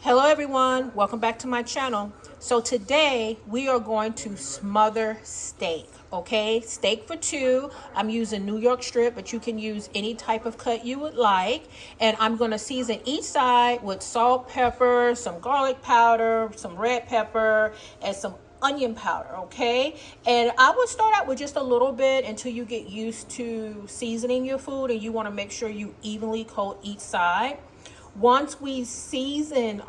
Hello everyone, welcome back to my channel. So today we are going to smother steak, okay? Steak for two. I'm using New York strip, but you can use any type of cut you would like. And I'm gonna season each side with salt, pepper, some garlic powder, some red pepper, and some onion powder, okay? And I would start out with just a little bit until you get used to seasoning your food, and you wanna make sure you evenly coat each side. Once we season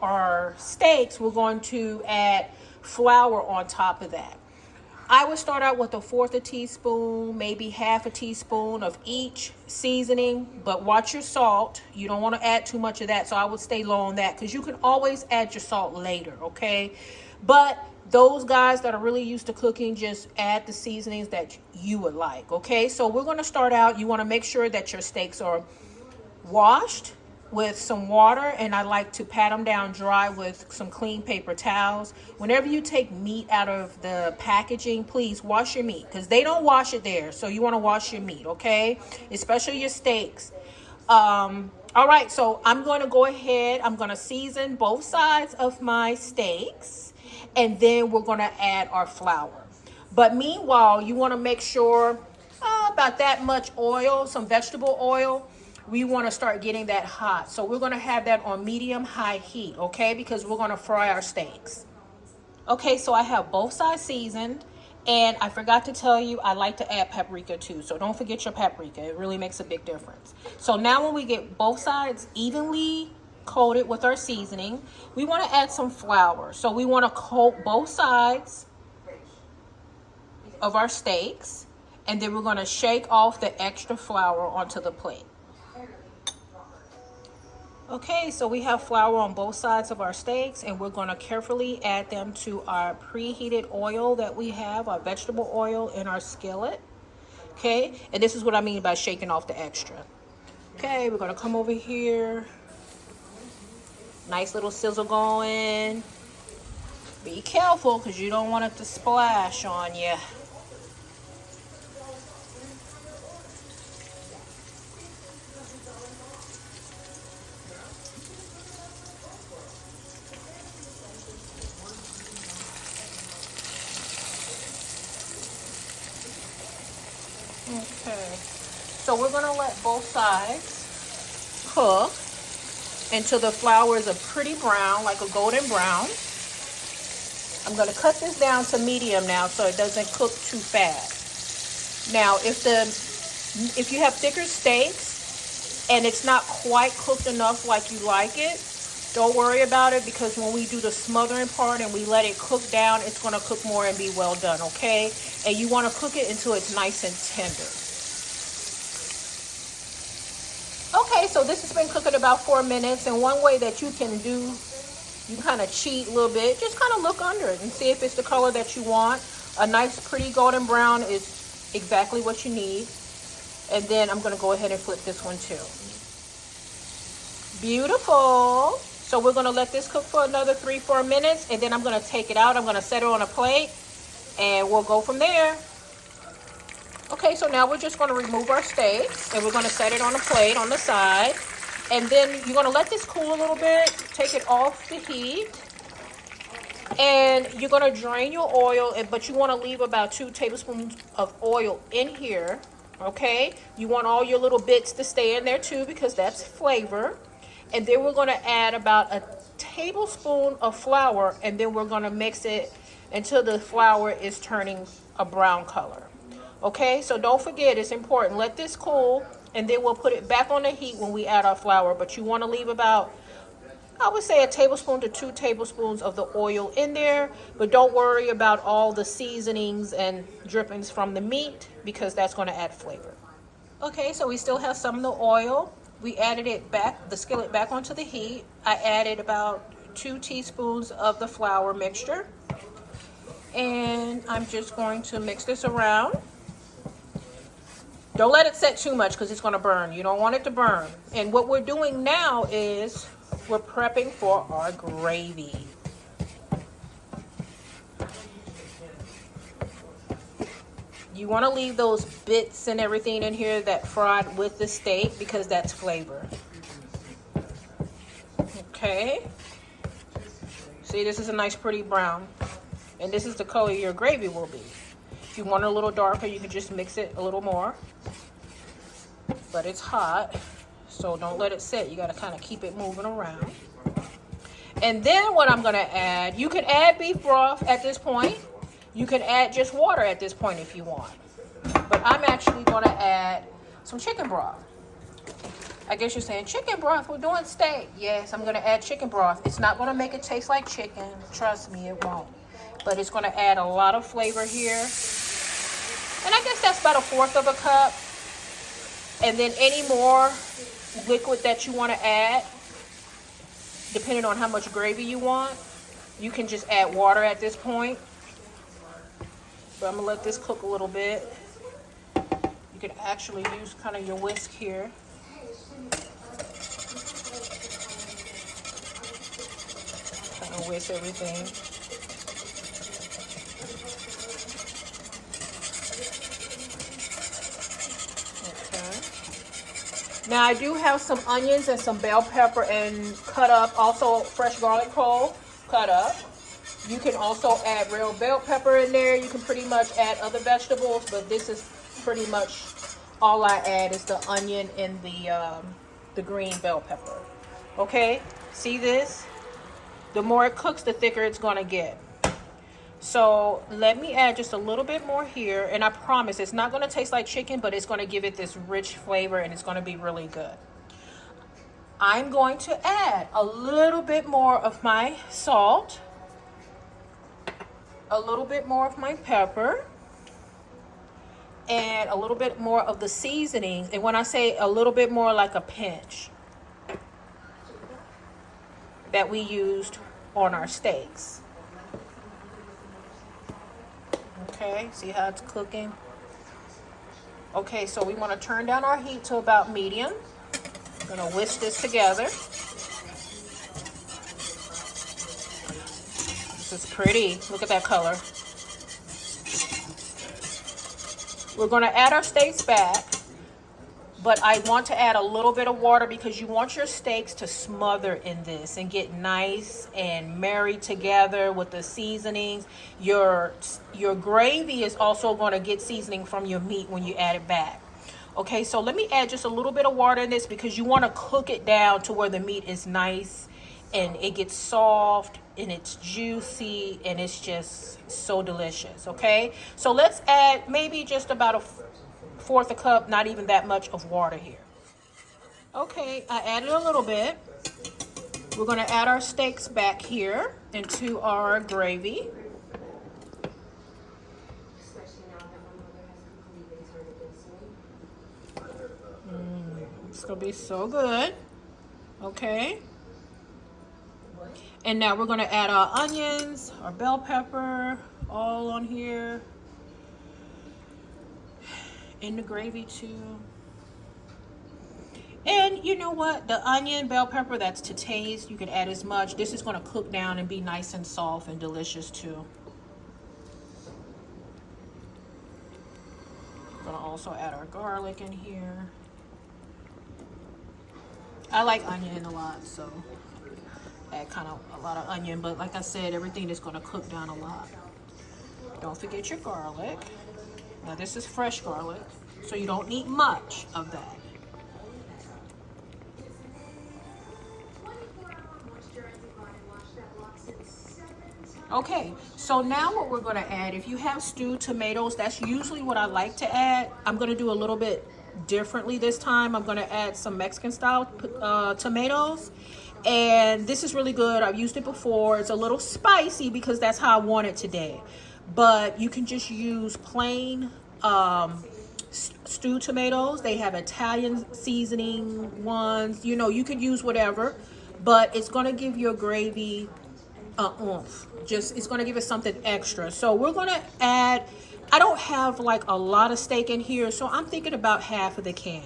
our steaks, we're going to add flour on top of that. I would start out with 1/4 teaspoon, maybe 1/2 teaspoon of each seasoning, but watch your salt. You don't want to add too much of that, so I would stay low on that because you can always add your salt later, okay? But those guys that are really used to cooking, just add the seasonings that you would like, okay? So we're going to start out. You want to make sure that your steaks are washed with some water, and I like to pat them down dry with some clean paper towels. Whenever you take meat out of the packaging, please wash your meat because they don't wash it there. So you want to wash your meat, okay? Especially your steaks. All right, so I'm going to go ahead. I'm going to season both sides of my steaks, and then we're going to add our flour. But meanwhile, you want to make sure about that much oil, some vegetable oil. We want to start getting that hot. So we're going to have that on medium-high heat, okay? Because we're going to fry our steaks. Okay, so I have both sides seasoned. And I forgot to tell you, I like to add paprika too. So don't forget your paprika. It really makes a big difference. So now when we get both sides evenly coated with our seasoning, we want to add some flour. So we want to coat both sides of our steaks. And then we're going to shake off the extra flour onto the plate. Okay, so we have flour on both sides of our steaks, and we're going to carefully add them to our preheated oil that we have, our vegetable oil in our skillet. Okay, and this is what I mean by shaking off the extra. Okay, we're going to come over here. Nice little sizzle going. Be careful because you don't want it to splash on you. Okay, so we're going to let both sides cook until the flour is a pretty brown, like a golden brown. I'm going to cut this down to medium now so it doesn't cook too fast. Now, if you have thicker steaks and it's not quite cooked enough like you like it, don't worry about it, because when we do the smothering part and we let it cook down, it's going to cook more and be well done, okay? And you want to cook it until it's nice and tender. Okay, so this has been cooking about 4 minutes, and one way that you can do, you kind of cheat a little bit, just kind of look under it and see if it's the color that you want. A nice pretty golden brown is exactly what you need. And then I'm going to go ahead and flip this one too. Beautiful. So we're going to let this cook for another 3-4 minutes, and then I'm going to take it out. I'm going to set it on a plate, and we'll go from there. Okay, so now we're just going to remove our steaks, and we're going to set it on a plate on the side. And then you're going to let this cool a little bit, take it off the heat, and you're going to drain your oil, but you want to leave about 2 tablespoons of oil in here, okay? You want all your little bits to stay in there too, because that's flavor. And then we're going to add about a tablespoon of flour, and then we're going to mix it until the flour is turning a brown color. Okay, so don't forget, it's important. Let this cool, and then we'll put it back on the heat when we add our flour. But you want to leave about, I would say, 1 tablespoon to 2 tablespoons of the oil in there. But don't worry about all the seasonings and drippings from the meat, because that's going to add flavor. Okay, so we still have some of the oil. We added it back, the skillet back onto the heat. I added about 2 teaspoons of the flour mixture. And I'm just going to mix this around. Don't let it set too much because it's going to burn. You don't want it to burn. And what we're doing now is we're prepping for our gravy. You want to leave those bits and everything in here that fried with the steak, because that's flavor. Okay, See, this is a nice pretty brown. And this is the color your gravy will be. If you want it a little darker, you can just mix it a little more. But it's hot, so don't let it sit. You got to kind of keep it moving around. And then what I'm going to add, you can add beef broth at this point. You can add just water at this point if you want. But I'm actually going to add some chicken broth. I guess you're saying, chicken broth, we're doing steak. Yes, I'm going to add chicken broth. It's not going to make it taste like chicken. Trust me, it won't. But it's going to add a lot of flavor here. And I guess that's about 1/4 of a cup. And then any more liquid that you want to add, depending on how much gravy you want, you can just add water at this point. But I'm going to let this cook a little bit. You can actually use kind of your whisk here. Kind of whisk everything. Now I do have some onions and some bell pepper and cut up, also fresh garlic clove cut up. You can also add real bell pepper in there. You can pretty much add other vegetables, but this is pretty much all I add is the onion and the green bell pepper. Okay, see this? The more it cooks, the thicker it's gonna get. So let me add just a little bit more here, and I promise it's not going to taste like chicken, but it's going to give it this rich flavor and it's going to be really good. I'm going to add a little bit more of my salt, a little bit more of my pepper, and a little bit more of the seasonings. And when I say a little bit more, like a pinch that we used on our steaks. Okay, see how it's cooking? Okay, so we want to turn down our heat to about medium. I'm going to whisk this together. This is pretty. Look at that color. We're going to add our steaks back, but I want to add a little bit of water because you want your steaks to smother in this and get nice and married together with the seasonings. Your gravy is also going to get seasoning from your meat when you add it back. Okay, so let me add just a little bit of water in this because you want to cook it down to where the meat is nice and it gets soft and it's juicy and it's just so delicious. Okay, so let's add maybe just about 1/4 a cup, not even that much of water here. Okay, I added a little bit. We're going to add our steaks back here into our gravy. It's going to be so good. Okay. And now we're going to add our onions, our bell pepper, all on here. In the gravy too. And you know what? The onion, bell pepper, that's to taste. You can add as much. This is going to cook down and be nice and soft and delicious too. Going to also add our garlic in here. I like onion a lot, so add kind of a lot of onion. But like I said, everything is going to cook down a lot. Don't forget your garlic. Now this is fresh garlic, so you don't need much of that. Okay, so now what we're going to add, if you have stewed tomatoes, that's usually what I like to add. I'm going to do a little bit differently this time. I'm going to add some Mexican style tomatoes, and this is really good. I've used it before. It's a little spicy because that's how I want it today. But you can just use plain stewed tomatoes. They have Italian seasoning ones. You know, you could use whatever, but it's going to give your gravy oomph. It's going to give it something extra. So we're going to add, I don't have like a lot of steak in here, so I'm thinking about half of the can.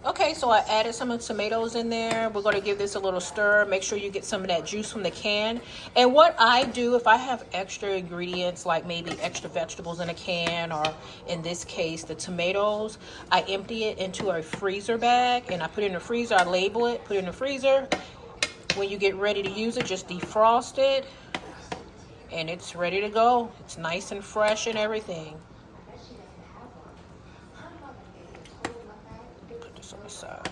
Okay, so I added some of the tomatoes in there. We're going to give this a little stir. Make sure you get some of that juice from the can. And what I do, if I have extra ingredients, like maybe extra vegetables in a can, or in this case, the tomatoes, I empty it into a freezer bag and I put it in the freezer. I label it, put it in the freezer. When you get ready to use it, just defrost it, and it's ready to go. It's nice and fresh and everything. Put this on the side.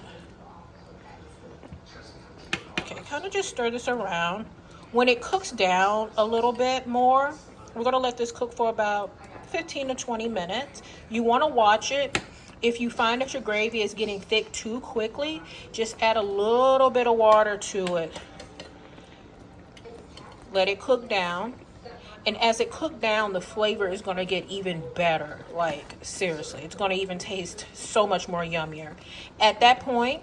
Okay, kind of just stir this around. When it cooks down a little bit more, we're gonna let this cook for about 15 to 20 minutes. You wanna watch it. If you find that your gravy is getting thick too quickly, just add a little bit of water to it. Let it cook down. And as it cooks down, the flavor is going to get even better. Like, seriously, it's going to even taste so much more yummier. At that point,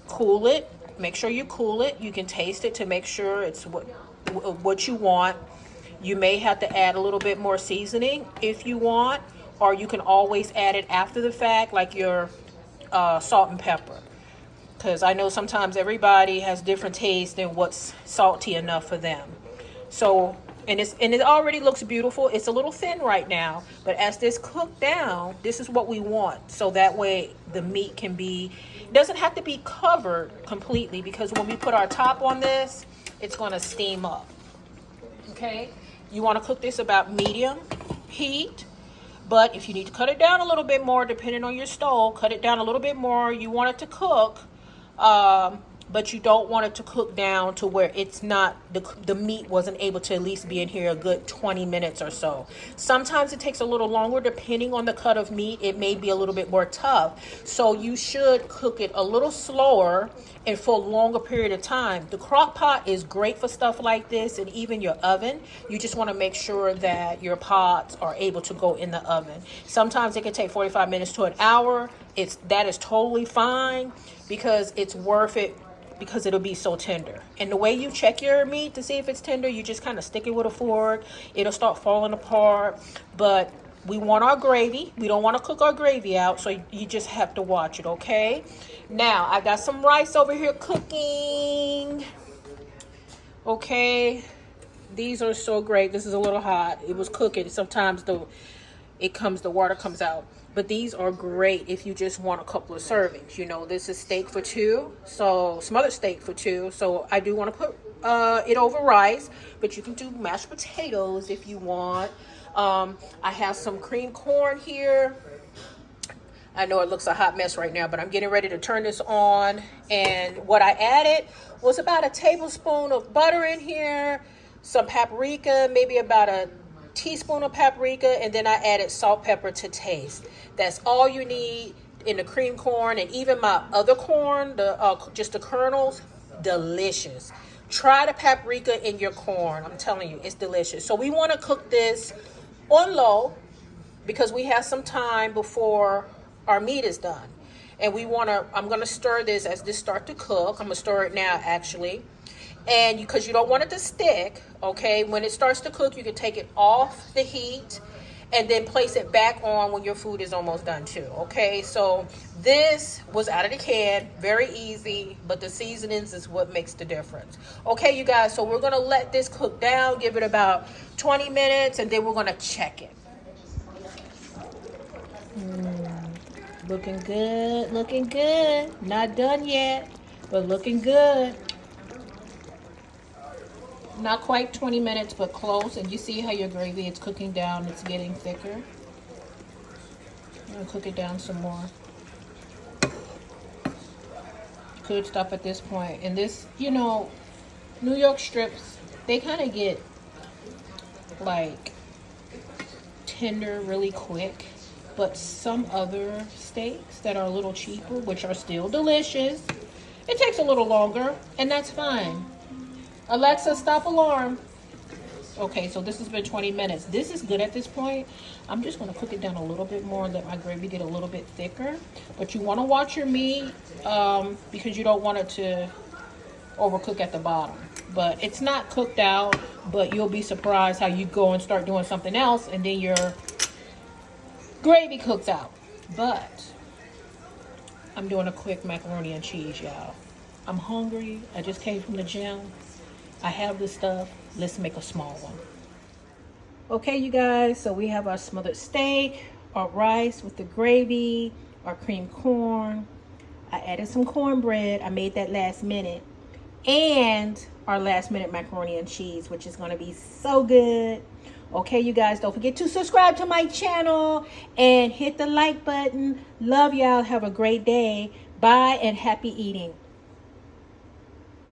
cool it. Make sure you cool it. You can taste it to make sure it's what you want. You may have to add a little bit more seasoning if you want, or you can always add it after the fact, like your salt and pepper. Because I know sometimes everybody has different tastes and what's salty enough for them. So, and it already looks beautiful. It's a little thin right now, but as this cooks down, this is what we want. So that way the meat can be, doesn't have to be covered completely, because when we put our top on this, it's going to steam up. Okay, you want to cook this about medium heat, but if you need to cut it down a little bit more, depending on your stove, cut it down a little bit more. You want it to cook, but you don't want it to cook down to where it's not, the meat wasn't able to at least be in here a good 20 minutes or so. Sometimes it takes a little longer depending on the cut of meat. It may be a little bit more tough. So you should cook it a little slower and for a longer period of time. The crock pot is great for stuff like this, and even your oven. You just want to make sure that your pots are able to go in the oven. Sometimes it can take 45 minutes to an hour. That is totally fine, because it's worth it, because it'll be so tender. And the way you check your meat to see if it's tender, you just kind of stick it with a fork. It'll start falling apart. But we want our gravy. We don't want to cook our gravy out, so you just have to watch it, okay? Now, I got some rice over here cooking. Okay, these are so great. This is a little hot. It was cooking. Sometimes the water comes out. But these are great if you just want a couple of servings. You know, this is steak for two, so smothered steak for two. So I do want to put it over rice, but you can do mashed potatoes if you want. I have some cream corn here. I know it looks a hot mess right now, but I'm getting ready to turn this on. And what I added was about a tablespoon of butter in here, some paprika, maybe about a teaspoon of paprika, and then I added salt, pepper to taste. That's all you need in the cream corn. And even my other corn, just the kernels, delicious. Try the paprika in your corn. I'm telling you, it's delicious. So we want to cook this on low, because we have some time before our meat is done. And I'm going to stir this as this starts to cook. I'm going to stir it now, actually. And because you don't want it to stick, okay? When it starts to cook, you can take it off the heat and then place it back on when your food is almost done too, okay? So this was out of the can, very easy, but the seasonings is what makes the difference. Okay, you guys, so we're gonna let this cook down, give it about 20 minutes, and then we're gonna check it. Looking good, looking good. Not done yet, but looking good. Not quite 20 minutes, but close. And you see how your gravy is cooking down. It's getting thicker. I'm going to cook it down some more. Good stuff at this point. And this, you know, New York strips, they kind of get like tender really quick. But some other steaks that are a little cheaper, which are still delicious, it takes a little longer, and that's fine. Alexa, stop alarm. Okay, so this has been 20 minutes. This is good at this point. I'm just going to cook it down a little bit more and let my gravy get a little bit thicker. But you want to watch your meat because you don't want it to overcook at the bottom. But it's not cooked out, but you'll be surprised how you go and start doing something else and then your gravy cooks out. But I'm doing a quick macaroni and cheese, y'all. I'm hungry. I just came from the gym. I have this stuff. Let's make a small one. Okay, you guys, so we have our smothered steak, our rice with the gravy, our cream corn. I added some cornbread. I made that last minute. and our last minute macaroni and cheese, which is going to be so good. Okay, you guys, don't forget to subscribe to my channel and hit the like button. Love y'all. Have a great day. Bye and happy eating.